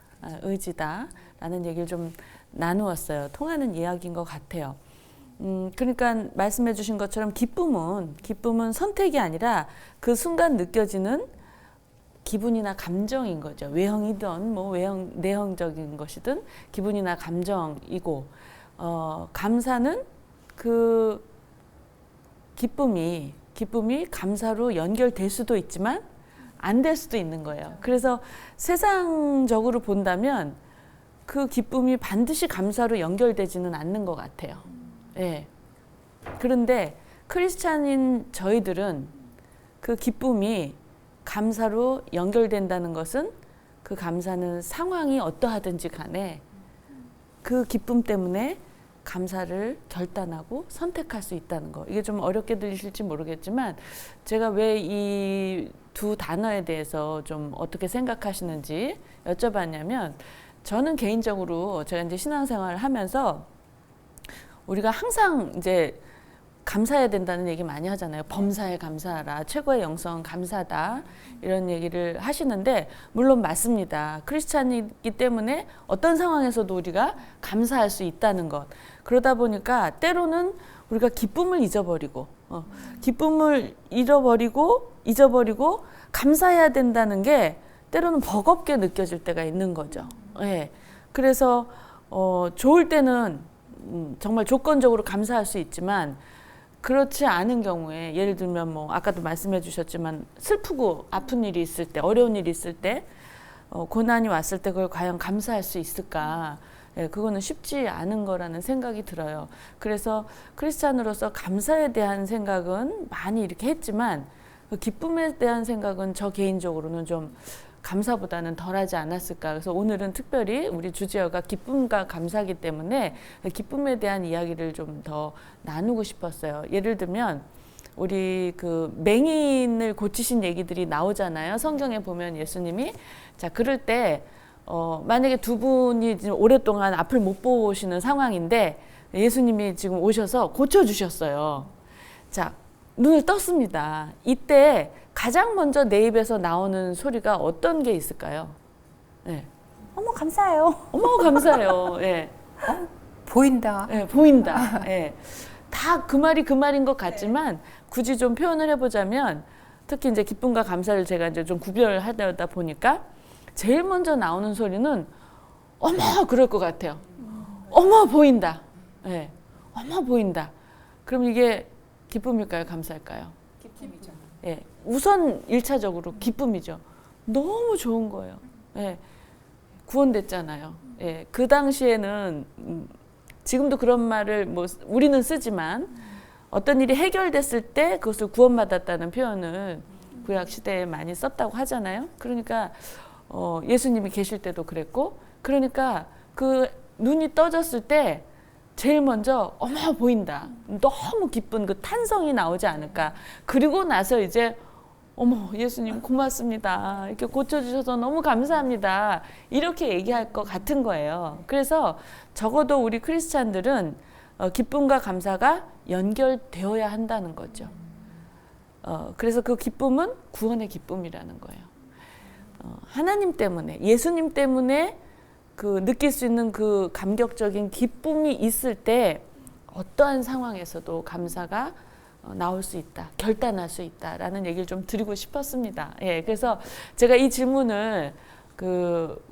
의지다 라는 얘기를 좀 나누었어요. 통하는 이야기인 것 같아요. 그러니까 말씀해 주신 것처럼 기쁨은 선택이 아니라 그 순간 느껴지는 기분이나 감정인 거죠. 외형이든 내형적인 것이든 기분이나 감정이고 감사는 그 기쁨이 감사로 연결될 수도 있지만 안 될 수도 있는 거예요. 그래서 세상적으로 본다면 그 기쁨이 반드시 감사로 연결되지는 않는 것 같아요. 예. 그런데 크리스찬인 저희들은 그 기쁨이 감사로 연결된다는 것은 그 감사는 상황이 어떠하든지 간에 그 기쁨 때문에 감사를 결단하고 선택할 수 있다는 거. 이게 좀 어렵게 들리실지 모르겠지만 제가 왜 이 두 단어에 대해서 좀 어떻게 생각하시는지 여쭤봤냐면 저는 개인적으로 제가 이제 신앙생활을 하면서 우리가 항상 이제 감사해야 된다는 얘기 많이 하잖아요. 범사에 감사하라. 최고의 영성은 감사다. 이런 얘기를 하시는데 물론 맞습니다. 크리스찬이기 때문에 어떤 상황에서도 우리가 감사할 수 있다는 것. 그러다 보니까 때로는 우리가 기쁨을 잊어버리고 잊어버리고 감사해야 된다는 게 때로는 버겁게 느껴질 때가 있는 거죠. 예. 그래서 좋을 때는 정말 조건적으로 감사할 수 있지만 그렇지 않은 경우에 예를 들면 뭐 아까도 말씀해 주셨지만 슬프고 아픈 일이 있을 때 어려운 일이 있을 때 고난이 왔을 때 그걸 과연 감사할 수 있을까? 예, 그거는 쉽지 않은 거라는 생각이 들어요. 그래서 크리스찬으로서 감사에 대한 생각은 많이 이렇게 했지만 그 기쁨에 대한 생각은 저 개인적으로는 좀 감사보다는 덜하지 않았을까. 그래서 오늘은 특별히 우리 주제어가 기쁨과 감사이기 때문에 기쁨에 대한 이야기를 좀 더 나누고 싶었어요. 예를 들면 우리 그 맹인을 고치신 얘기들이 나오잖아요. 성경에 보면 예수님이 자 그럴 때 만약에 두 분이 지금 오랫동안 앞을 못 보시는 상황인데 예수님이 지금 오셔서 고쳐주셨어요. 자 눈을 떴습니다. 이때 가장 먼저 내 입에서 나오는 소리가 어떤 게 있을까요? 네. 어머 감사해요. 어머 감사해요. 예. 보인다. 예, 보인다. 예. 다 그 말이 그 말인 것 같지만 굳이 좀 표현을 해보자면 특히 이제 기쁨과 감사를 제가 이제 좀 구별하다 보니까 제일 먼저 나오는 소리는 어머 그럴 것 같아요. 어머 보인다. 예. 어머 보인다. 그럼 이게 기쁨일까요? 감사일까요? 기쁨이죠. 예. 우선 1차적으로 기쁨이죠. 너무 좋은 거예요. 예. 구원됐잖아요. 예. 그 당시에는 지금도 그런 말을 뭐 우리는 쓰지만 어떤 일이 해결됐을 때 그것을 구원받았다는 표현을 구약 시대에 많이 썼다고 하잖아요. 그러니까 예수님이 계실 때도 그랬고 그러니까 그 눈이 떠졌을 때 제일 먼저 어머 보인다. 너무 기쁜 그 탄성이 나오지 않을까. 그리고 나서 이제 어머 예수님 고맙습니다. 이렇게 고쳐주셔서 너무 감사합니다. 이렇게 얘기할 것 같은 거예요. 그래서 적어도 우리 크리스찬들은 기쁨과 감사가 연결되어야 한다는 거죠. 그래서 그 기쁨은 구원의 기쁨이라는 거예요. 하나님 때문에 예수님 때문에 그 느낄 수 있는 그 감격적인 기쁨이 있을 때 어떠한 상황에서도 감사가 나올 수 있다, 결단할 수 있다라는 얘기를 좀 드리고 싶었습니다. 예, 그래서 제가 이 질문을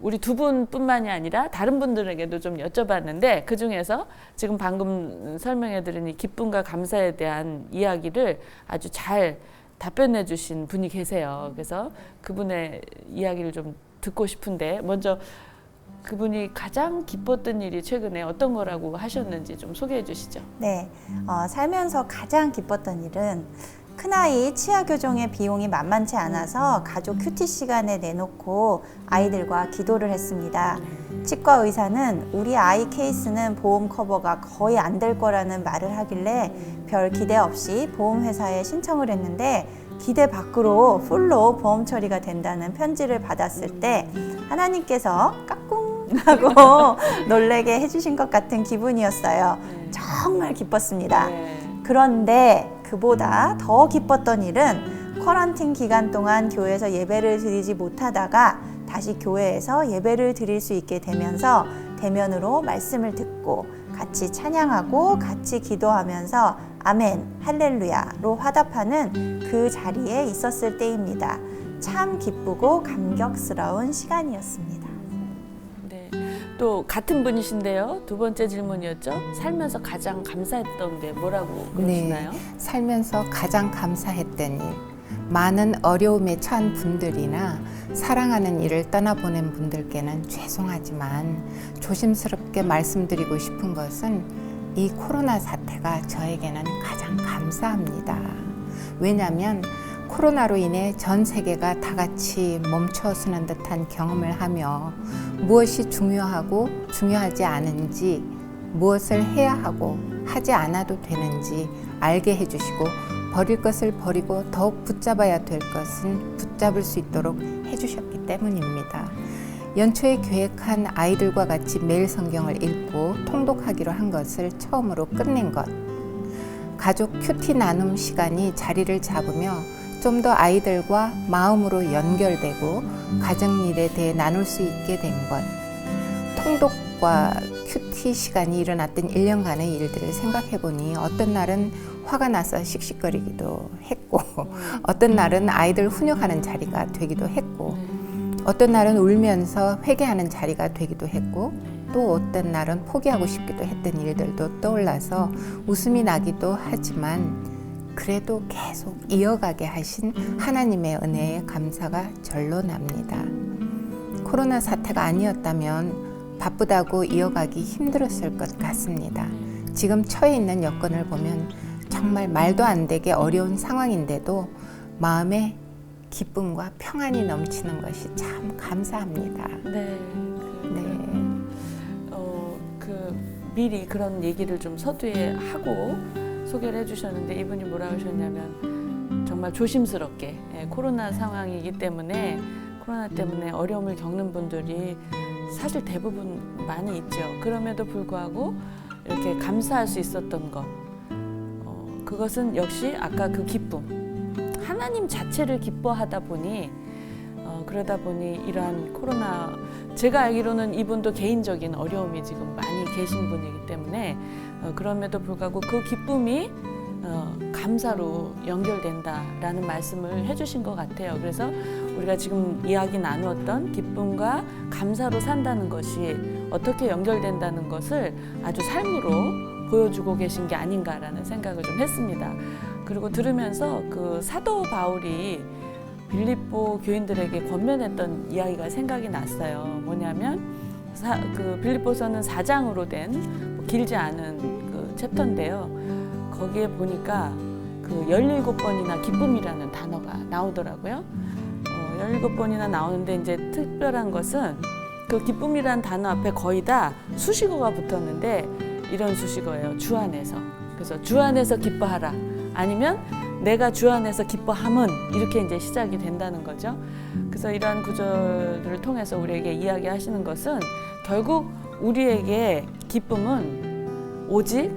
우리 두 분뿐만이 아니라 다른 분들에게도 좀 여쭤봤는데 그 중에서 지금 방금 설명해드린 이 기쁨과 감사에 대한 이야기를 아주 잘 답변해 주신 분이 계세요. 그래서 그분의 이야기를 좀 듣고 싶은데 먼저 그분이 가장 기뻤던 일이 최근에 어떤 거라고 하셨는지 좀 소개해 주시죠. 네, 살면서 가장 기뻤던 일은 큰아이 치아 교정의 비용이 만만치 않아서 가족 큐티 시간에 내놓고 아이들과 기도를 했습니다. 치과 의사는 우리 아이 케이스는 보험 커버가 거의 안 될 거라는 말을 하길래 별 기대 없이 보험회사에 신청을 했는데 기대 밖으로 풀로 보험 처리가 된다는 편지를 받았을 때 하나님께서 까꿍 하고 놀래게 해주신 것 같은 기분이었어요. 정말 기뻤습니다. 그런데 그보다 더 기뻤던 일은 쿼런틴 기간 동안 교회에서 예배를 드리지 못하다가 다시 교회에서 예배를 드릴 수 있게 되면서 대면으로 말씀을 듣고 같이 찬양하고 같이 기도하면서 아멘, 할렐루야로 화답하는 그 자리에 있었을 때입니다. 참 기쁘고 감격스러운 시간이었습니다. 네, 또 같은 분이신데요. 두 번째 질문이었죠. 살면서 가장 감사했던 게 뭐라고 그러시나요? 네, 살면서 가장 감사했던 일. 많은 어려움에 처한 분들이나 사랑하는 일을 떠나보낸 분들께는 죄송하지만 조심스럽게 말씀드리고 싶은 것은 이 코로나 사태가 저에게는 가장 감사합니다. 왜냐하면 코로나로 인해 전 세계가 다 같이 멈춰서는 듯한 경험을 하며 무엇이 중요하고 중요하지 않은지, 무엇을 해야 하고 하지 않아도 되는지 알게 해주시고 버릴 것을 버리고 더욱 붙잡아야 될 것은 붙잡을 수 있도록 해주셨기 때문입니다. 연초에 계획한 아이들과 같이 매일 성경을 읽고 통독하기로 한 것을 처음으로 끝낸 것, 가족 큐티 나눔 시간이 자리를 잡으며 좀 더 아이들과 마음으로 연결되고 가정일에 대해 나눌 수 있게 된 것, 통독과 큐티 시간이 일어났던 1년간의 일들을 생각해보니 어떤 날은 화가 나서 씩씩거리기도 했고 어떤 날은 아이들 훈육하는 자리가 되기도 했고 어떤 날은 울면서 회개하는 자리가 되기도 했고 또 어떤 날은 포기하고 싶기도 했던 일들도 떠올라서 웃음이 나기도 하지만 그래도 계속 이어가게 하신 하나님의 은혜에 감사가 절로 납니다. 코로나 사태가 아니었다면 바쁘다고 이어가기 힘들었을 것 같습니다. 지금 처해 있는 여건을 보면 정말 말도 안 되게 어려운 상황인데도 마음에 기쁨과 평안이 넘치는 것이 참 감사합니다. 네. 미리 그런 얘기를 좀 서두에 하고 소개를 해주셨는데 이분이 뭐라 하셨냐면 정말 조심스럽게 코로나 상황이기 때문에 코로나 때문에 어려움을 겪는 분들이 사실 대부분 많이 있죠. 그럼에도 불구하고 이렇게 감사할 수 있었던 것, 그것은 역시 아까 그 기쁨, 하나님 자체를 기뻐하다 보니 그러다 보니 이러한 코로나, 제가 알기로는 이분도 개인적인 어려움이 지금 많이 계신 분이기 때문에 그럼에도 불구하고 그 기쁨이 감사로 연결된다라는 말씀을 해주신 것 같아요. 그래서 우리가 지금 이야기 나누었던 기쁨과 감사로 산다는 것이 어떻게 연결된다는 것을 아주 삶으로 보여주고 계신 게 아닌가라는 생각을 좀 했습니다. 그리고 들으면서 그 사도 바울이 빌립보 교인들에게 권면했던 이야기가 생각이 났어요. 뭐냐면 그 빌립보서는 4장으로 된 길지 않은 그 챕터인데요. 거기에 보니까 그 17번이나 기쁨이라는 단어가 나오더라고요. 17번이나 나오는데 이제 특별한 것은 그 기쁨이라는 단어 앞에 거의 다 수식어가 붙었는데 이런 수식어예요. 주 안에서. 그래서 주 안에서 기뻐하라. 아니면 내가 주 안에서 기뻐함은 이렇게 이제 시작이 된다는 거죠. 그래서 이러한 구절을 통해서 우리에게 이야기하시는 것은 결국 우리에게 기쁨은 오직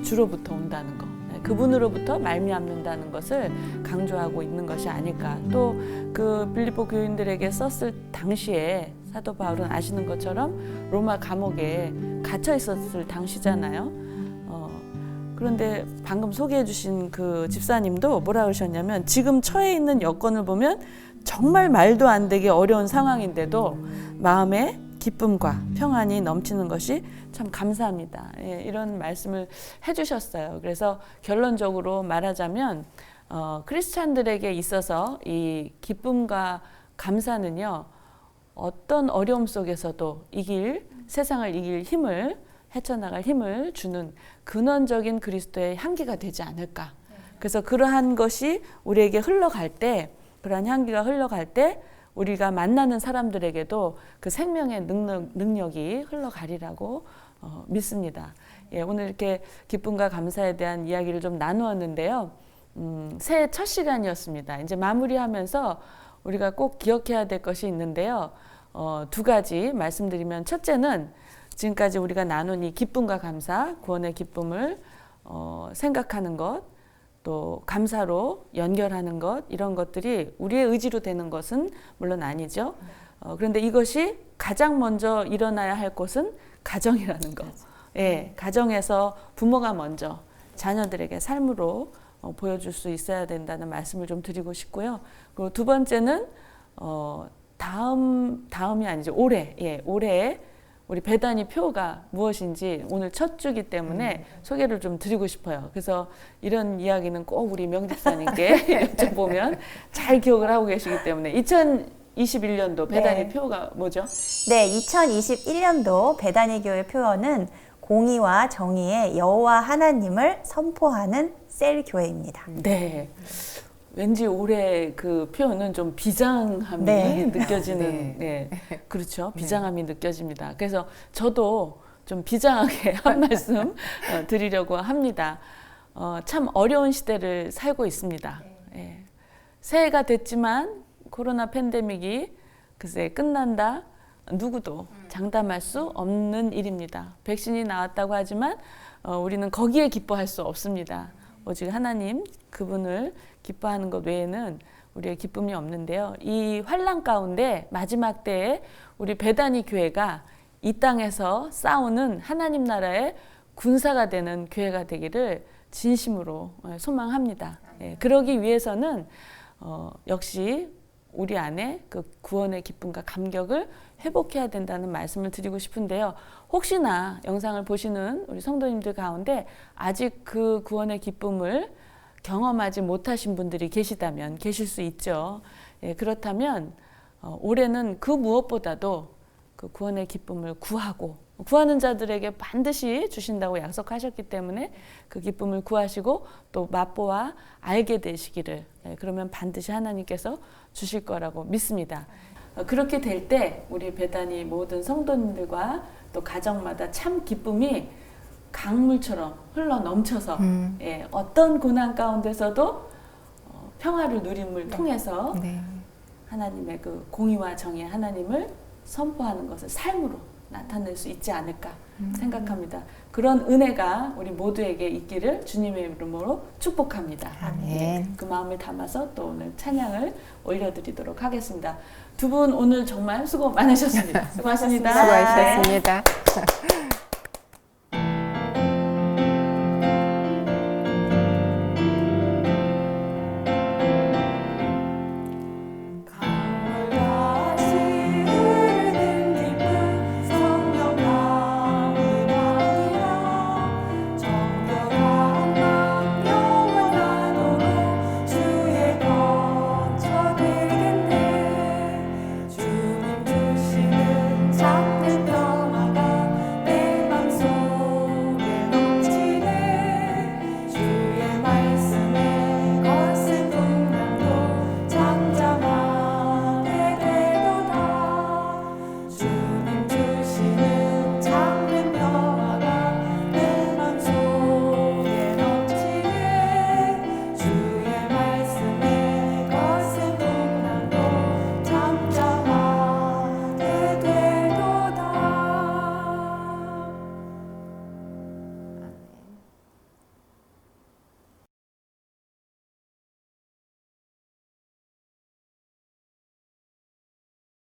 주로부터 온다는 것, 그분으로부터 말미암는다는 것을 강조하고 있는 것이 아닐까. 또 그 빌립보 교인들에게 썼을 당시에 사도 바울은 아시는 것처럼 로마 감옥에 갇혀 있었을 당시잖아요. 그런데 방금 소개해 주신 그 집사님도 뭐라 그러셨냐면 지금 처해 있는 여건을 보면 정말 말도 안 되게 어려운 상황인데도 마음에 기쁨과 평안이 넘치는 것이 참 감사합니다. 예, 이런 말씀을 해주셨어요. 그래서 결론적으로 말하자면 크리스찬들에게 있어서 이 기쁨과 감사는요, 어떤 어려움 속에서도 세상을 이길 힘을, 헤쳐나갈 힘을 주는 근원적인 그리스도의 향기가 되지 않을까. 그래서 그러한 것이 우리에게 흘러갈 때, 그러한 향기가 흘러갈 때 우리가 만나는 사람들에게도 그 생명의 능력이 흘러가리라고 믿습니다. 예, 오늘 이렇게 기쁨과 감사에 대한 이야기를 좀 나누었는데요. 새해 첫 시간이었습니다. 이제 마무리하면서 우리가 꼭 기억해야 될 것이 있는데요. 두 가지 말씀드리면, 첫째는 지금까지 우리가 나눈 이 기쁨과 감사, 구원의 기쁨을 생각하는 것, 또 감사로 연결하는 것, 이런 것들이 우리의 의지로 되는 것은 물론 아니죠. 그런데 이것이 가장 먼저 일어나야 할 곳은 가정이라는 것. 예, 가정에서 부모가 먼저 자녀들에게 삶으로 보여줄 수 있어야 된다는 말씀을 좀 드리고 싶고요. 그리고 두 번째는 다음이 아니죠. 올해 우리 배단위 표가 무엇인지 오늘 첫 주기 때문에 소개를 좀 드리고 싶어요. 그래서 이런 이야기는 꼭 우리 명집사님께 여쭤보면 잘 기억을 하고 계시기 때문에 2021년도 배단위 네. 표가 뭐죠? 네, 2021년도 배단위 교회 표어는 공의와 정의의 여호와 하나님을 선포하는 셀 교회입니다. 네. 왠지 올해 그 표현은 좀 비장함이 네. 느껴지는, 네. 그렇죠. 비장함이 느껴집니다. 그래서 저도 좀 비장하게 한 말씀 드리려고 합니다. 참 어려운 시대를 살고 있습니다. 예. 새해가 됐지만 코로나 팬데믹이 글쎄 끝난다? 누구도 장담할 수 없는 일입니다. 백신이 나왔다고 하지만 우리는 거기에 기뻐할 수 없습니다. 오직 하나님 그분을 기뻐하는 것 외에는 우리의 기쁨이 없는데요. 이 환난 가운데 마지막 때에 우리 배단위 교회가 이 땅에서 싸우는 하나님 나라의 군사가 되는 교회가 되기를 진심으로 소망합니다. 예, 그러기 위해서는 역시 우리 안에 그 구원의 기쁨과 감격을 회복해야 된다는 말씀을 드리고 싶은데요. 혹시나 영상을 보시는 우리 성도님들 가운데 아직 그 구원의 기쁨을 경험하지 못하신 분들이 계시다면 계실 수 있죠. 예, 그렇다면 올해는 그 무엇보다도 그 구원의 기쁨을 구하는 자들에게 반드시 주신다고 약속하셨기 때문에 그 기쁨을 구하시고 또 맛보아 알게 되시기를, 그러면 반드시 하나님께서 주실 거라고 믿습니다. 그렇게 될 때 우리 배단위 모든 성도님들과 또 가정마다 참 기쁨이 강물처럼 흘러 넘쳐서 어떤 고난 가운데서도 평화를 누림을 통해서 하나님의 그 공의와 정의의 하나님을 선포하는 것을 삶으로 나타낼 수 있지 않을까 생각합니다. 그런 은혜가 우리 모두에게 있기를 주님의 이름으로 축복합니다. 아멘. 그 마음을 담아서 또 오늘 찬양을 올려드리도록 하겠습니다. 두 분 오늘 정말 수고 많으셨습니다. 수고하셨습니다. 수고하셨습니다.